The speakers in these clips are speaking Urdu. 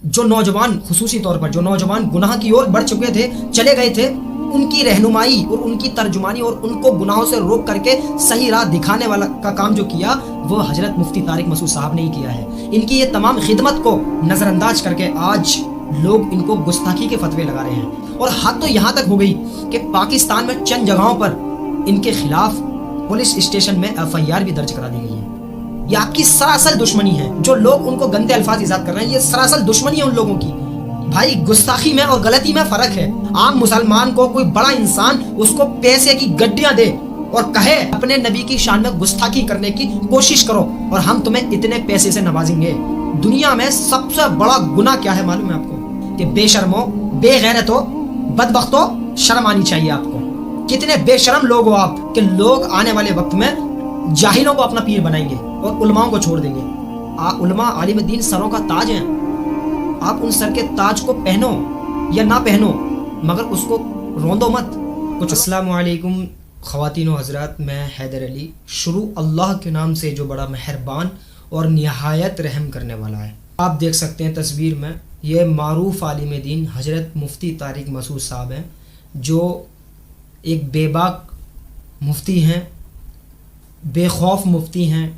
جو نوجوان خصوصی طور پر جو نوجوان گناہ کی اور بڑھ چکے تھے، چلے گئے تھے، ان کی رہنمائی اور ان کی ترجمانی اور ان کو گناہوں سے روک کر کے صحیح راہ دکھانے والا کا کام جو کیا وہ حضرت مفتی طارق مسعود صاحب نے ہی کیا ہے۔ ان کی یہ تمام خدمت کو نظر انداز کر کے آج لوگ ان کو گستاخی کے فتوے لگا رہے ہیں، اور حد تو یہاں تک ہو گئی کہ پاکستان میں چند جگہوں پر ان کے خلاف پولیس اسٹیشن میں FIR بھی درج کرا دی گئی ہے۔ یہ آپ کی سراسر دشمنی ہے، جو لوگ ان کو گندے الفاظ ایجاد کر رہے ہیں، یہ سراسر دشمنی ہے ان لوگوں کی۔ بھائی گستاخی میں اور غلطی میں فرق ہے۔ عام مسلمان کو کوئی بڑا انسان اس کو پیسے کی گڈیاں دے اور کہے اپنے نبی کی شان میں گستاخی کرنے کی کوشش کرو اور ہم تمہیں اتنے پیسے سے نوازیں گے۔ دنیا میں سب سے بڑا گناہ کیا ہے معلوم ہے آپ کو؟ کہ بے شرمو، بے غیرتو، بدبختو، شرم آنی چاہیے آپ کو۔ کتنے بے شرم لوگ ہو آپ کہ لوگ آنے والے وقت میں جاہلوں کو اپنا پیر بنائیں گے اور علماؤں کو چھوڑ دیں گے۔ علماء عالم دین سروں کا تاج ہیں، آپ ان سر کے تاج کو پہنو یا نہ پہنو مگر اس کو روندو مت کچھ۔ السلام علیکم خواتین و حضرات، میں حیدر علی۔ شروع اللہ کے نام سے جو بڑا مہربان اور نہایت رحم کرنے والا ہے۔ آپ دیکھ سکتے ہیں تصویر میں، یہ معروف عالم دین حضرت مفتی طارق مسعود صاحب ہیں، جو ایک بے باک مفتی ہیں، بے خوف مفتی ہیں۔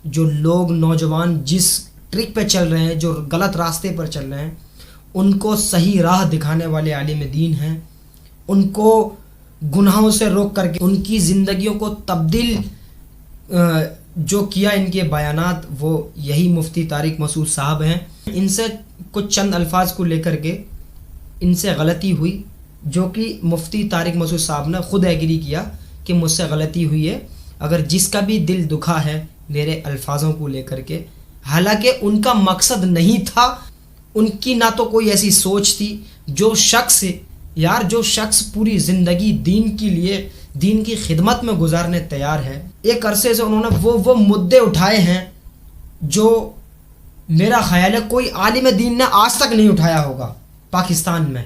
جو لوگ نوجوان جس ٹرک پہ چل رہے ہیں، جو غلط راستے پر چل رہے ہیں، ان کو صحیح راہ دکھانے والے عالم دین ہیں۔ ان کو گناہوں سے روک کر کے ان کی زندگیوں کو تبدیل جو کیا ان کے بیانات، وہ یہی مفتی طارق مسعود صاحب ہیں۔ ان سے کچھ چند الفاظ کو لے کر کے ان سے غلطی ہوئی، جو کہ مفتی طارق مسعود صاحب نے خود ایگری کیا کہ مجھ سے غلطی ہوئی ہے۔ اگر جس کا بھی دل دکھا ہے میرے الفاظوں کو لے کر کے، حالانکہ ان کا مقصد نہیں تھا، ان کی نہ تو کوئی ایسی سوچ تھی۔ جو شخص پوری زندگی دین کے لیے، دین کی خدمت میں گزارنے تیار ہے، ایک عرصے سے انہوں نے وہ مدعے اٹھائے ہیں جو میرا خیال ہے کوئی عالم دین نے آج تک نہیں اٹھایا ہوگا پاکستان میں۔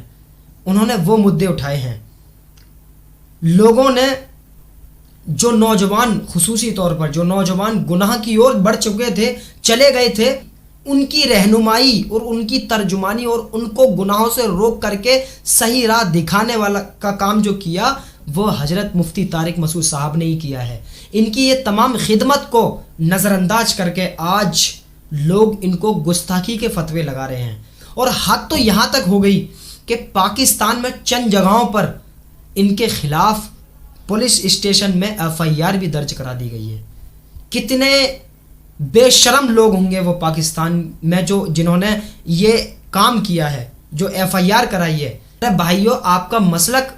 انہوں نے وہ مدعے اٹھائے ہیں۔ لوگوں نے جو نوجوان خصوصی طور پر جو نوجوان گناہ کی اور بڑھ چکے تھے، چلے گئے تھے، ان کی رہنمائی اور ان کی ترجمانی اور ان کو گناہوں سے روک کر کے صحیح راہ دکھانے والا کا کام جو کیا وہ حضرت مفتی طارق مسعود صاحب نے ہی کیا ہے۔ ان کی یہ تمام خدمت کو نظر انداز کر کے آج لوگ ان کو گستاخی کے فتوے لگا رہے ہیں، اور حد تو یہاں تک ہو گئی کہ پاکستان میں چند جگہوں پر ان کے خلاف پولیس اسٹیشن میں FIR بھی درج کرا دی گئی ہے۔ کتنے بے شرم لوگ ہوں گے وہ پاکستان میں جنہوں نے یہ کام کیا ہے، جو FIR کرائی ہے۔ ارے بھائیو، آپ کا مسلک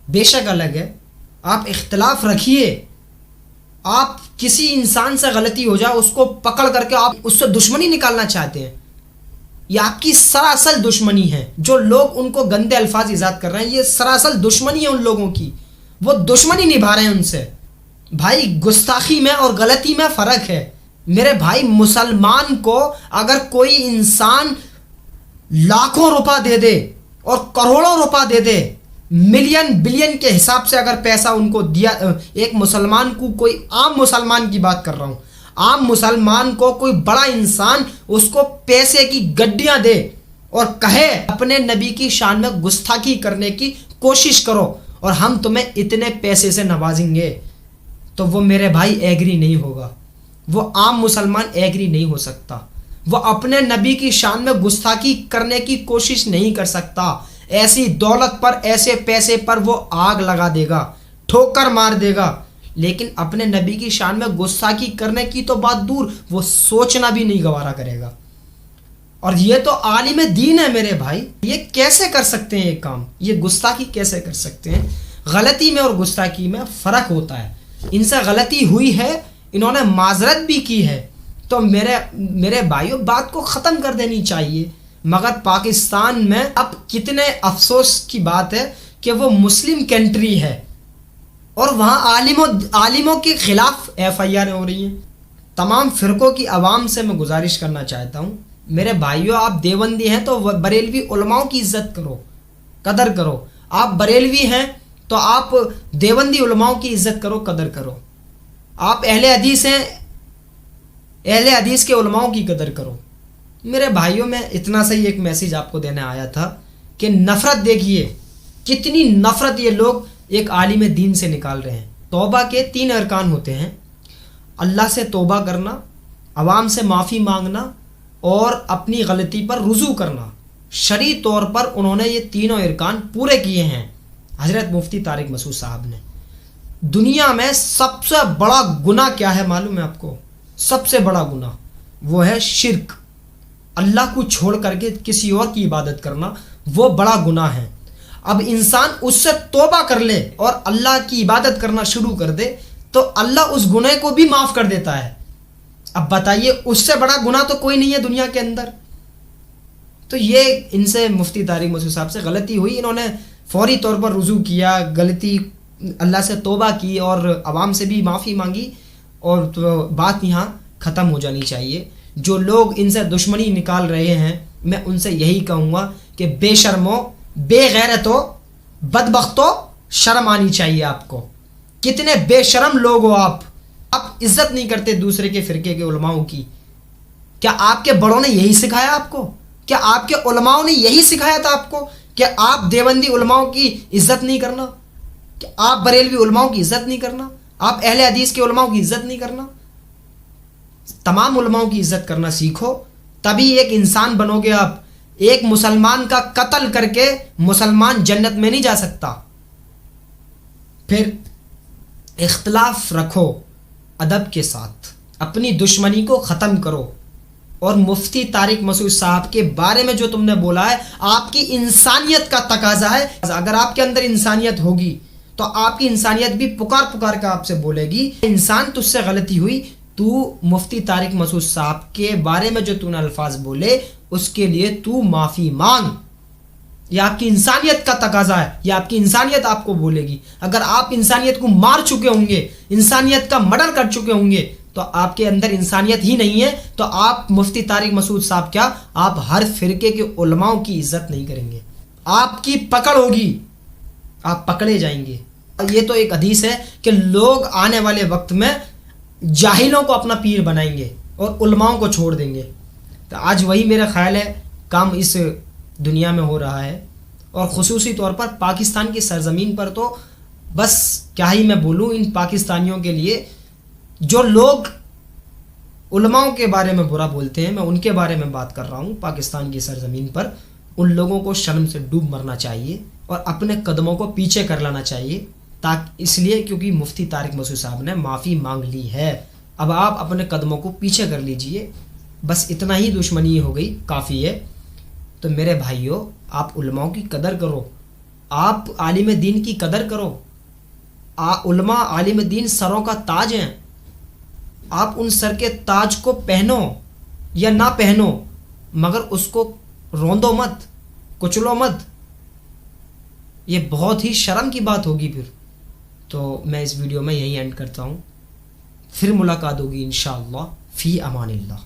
بے شک الگ ہے، آپ اختلاف رکھیے۔ آپ کسی انسان سے غلطی ہو جائے اس کو پکڑ کر کے آپ اس سے دشمنی نکالنا چاہتے ہیں، یہ آپ کی سراسر دشمنی ہے۔ جو لوگ ان کو گندے الفاظ ایجاد کر رہے ہیں، یہ سراسر دشمنی ہے ان لوگوں کی، وہ دشمنی نبھا رہے ہیں ان سے۔ بھائی گستاخی میں اور غلطی میں فرق ہے میرے بھائی۔ مسلمان کو اگر کوئی انسان لاکھوں روپہ دے دے اور کروڑوں روپہ دے دے، ملین بلین کے حساب سے اگر پیسہ ان کو دیا، ایک مسلمان کو، کوئی عام مسلمان کی بات کر رہا ہوں، عام مسلمان کو کوئی بڑا انسان اس کو پیسے کی گڈیاں دے اور کہے اپنے نبی کی شان میں گستاخی کرنے کی کوشش کرو اور ہم تمہیں اتنے پیسے سے نوازیں گے، تو وہ میرے بھائی ایگری نہیں ہوگا۔ وہ عام مسلمان ایگری نہیں ہو سکتا، وہ اپنے نبی کی شان میں گستاخی کرنے کی کوشش نہیں کر سکتا۔ ایسی دولت پر، ایسے پیسے پر وہ آگ لگا دے گا، ٹھوکر مار دے گا، لیکن اپنے نبی کی شان میں گستاخی کرنے کی تو بات دور، وہ سوچنا بھی نہیں گوارا کرے گا۔ اور یہ تو عالم دین ہے میرے بھائی، یہ کیسے کر سکتے ہیں یہ کام؟ یہ گستاخی کیسے کر سکتے ہیں؟ غلطی میں اور گستاخی میں فرق ہوتا ہے۔ ان سے غلطی ہوئی ہے، انہوں نے معذرت بھی کی ہے، تو میرے بھائیوں بات کو ختم کر دینی چاہیے۔ مگر پاکستان میں اب کتنے افسوس کی بات ہے کہ وہ مسلم کنٹری ہے اور وہاں عالموں کے خلاف FIR ہو رہی ہیں۔ تمام فرقوں کی عوام سے میں گزارش کرنا چاہتا ہوں، میرے بھائیوں آپ دیوبندی ہیں تو بریلوی علماؤں کی عزت کرو، قدر کرو۔ آپ بریلوی ہیں تو آپ دیوبندی علماؤں کی عزت کرو، قدر کرو۔ آپ اہل حدیث ہیں، اہل حدیث کے علماؤں کی قدر کرو۔ میرے بھائیوں میں اتنا سا ہی ایک میسیج آپ کو دینے آیا تھا کہ نفرت دیکھیے کتنی نفرت یہ لوگ ایک عالم دین سے نکال رہے ہیں. توبہ کے 3 ارکان ہوتے ہیں: اللہ سے توبہ کرنا، عوام سے معافی مانگنا اور اپنی غلطی پر رجوع کرنا. شرعی طور پر انہوں نے یہ تینوں ارکان پورے کیے ہیں حضرت مفتی طارق مسعود صاحب نے. دنیا میں سب سے بڑا گناہ کیا ہے معلوم ہے آپ کو؟ سب سے بڑا گناہ وہ ہے شرک. اللہ کو چھوڑ کر کے کسی اور کی عبادت کرنا وہ بڑا گناہ ہے. اب انسان اس سے توبہ کر لے اور اللہ کی عبادت کرنا شروع کر دے تو اللہ اس گناہ کو بھی معاف کر دیتا ہے. اب بتائیے اس سے بڑا گناہ تو کوئی نہیں ہے دنیا کے اندر. تو یہ ان سے مفتی طارق مسعود صاحب سے غلطی ہوئی، انہوں نے فوری طور پر رجوع کیا، غلطی اللہ سے توبہ کی اور عوام سے بھی معافی مانگی، اور تو بات یہاں ختم ہو جانی چاہیے. جو لوگ ان سے دشمنی نکال رہے ہیں میں ان سے یہی کہوں گا کہ بے شرمو، بے غیرتو، بدبختو، شرم آنی چاہیے آپ کو. کتنے بے شرم لوگ ہو آپ عزت نہیں کرتے دوسرے کے فرقے کے علماؤں کی. کیا آپ کے بڑوں نے یہی سکھایا آپ کو؟ کیا آپ کے علماؤں نے یہی سکھایا تھا آپ کو کہ آپ دیوبندی علماؤں کی عزت نہیں کرنا، کہ آپ بریلوی علماؤں کی عزت نہیں کرنا، آپ اہل حدیث کے علماؤں کی عزت نہیں کرنا؟ تمام علماؤں کی عزت کرنا سیکھو، تبھی ایک انسان بنو گے آپ. ایک مسلمان کا قتل کر کے مسلمان جنت میں نہیں جا سکتا. پھر اختلاف رکھو ادب کے ساتھ، اپنی دشمنی کو ختم کرو. اور مفتی طارق مسعود صاحب کے بارے میں جو تم نے بولا ہے آپ کی انسانیت کا تقاضا ہے. اگر آپ کے اندر انسانیت ہوگی تو آپ کی انسانیت بھی پکار پکار کے آپ سے بولے گی انسان تجھ سے غلطی ہوئی، تو مفتی طارق مسعود صاحب کے بارے میں جو تو نے الفاظ بولے اس کے لیے تو معافی مانگ. یہ آپ کی انسانیت کا تقاضا ہے، یہ آپ کی انسانیت آپ کو بولے گی. اگر آپ انسانیت کو مار چکے ہوں گے، انسانیت کا مرڈر کر چکے ہوں گے تو آپ کے اندر انسانیت ہی نہیں ہے، تو آپ مفتی طارق مسعود صاحب کیا آپ ہر فرقے کے علماؤں کی عزت نہیں کریں گے. آپ کی پکڑ ہوگی، آپ پکڑے جائیں گے. یہ تو ایک حدیث ہے کہ لوگ آنے والے وقت میں جاہلوں کو اپنا پیر بنائیں گے اور علماؤں کو چھوڑ دیں گے. تو آج وہی میرا خیال ہے کام اس دنیا میں ہو رہا ہے، اور خصوصی طور پر پاکستان کی سرزمین پر. تو بس کیا ہی میں بولوں ان پاکستانیوں کے لیے جو لوگ علماؤں کے بارے میں برا بولتے ہیں، میں ان کے بارے میں بات کر رہا ہوں. پاکستان کی سرزمین پر ان لوگوں کو شرم سے ڈوب مرنا چاہیے اور اپنے قدموں کو پیچھے کر لانا چاہیے، اس لیے کیونکہ مفتی طارق مسعود صاحب نے معافی مانگ لی ہے. اب آپ اپنے قدموں کو پیچھے کر لیجئے. بس اتنا ہی دشمنی ہو گئی، کافی ہے. تو میرے بھائیوں، آپ علماؤں کی قدر کرو، آپ عالم دین کی قدر کرو. علماء عالم دین سروں کا تاج ہیں. آپ ان سر کے تاج کو پہنو یا نہ پہنو، مگر اس کو روندو مت، کچلو مت. یہ بہت ہی شرم کی بات ہوگی پھر. تو میں اس ویڈیو میں یہی اینڈ کرتا ہوں. پھر ملاقات ہوگی انشاءاللہ. فی امان اللہ.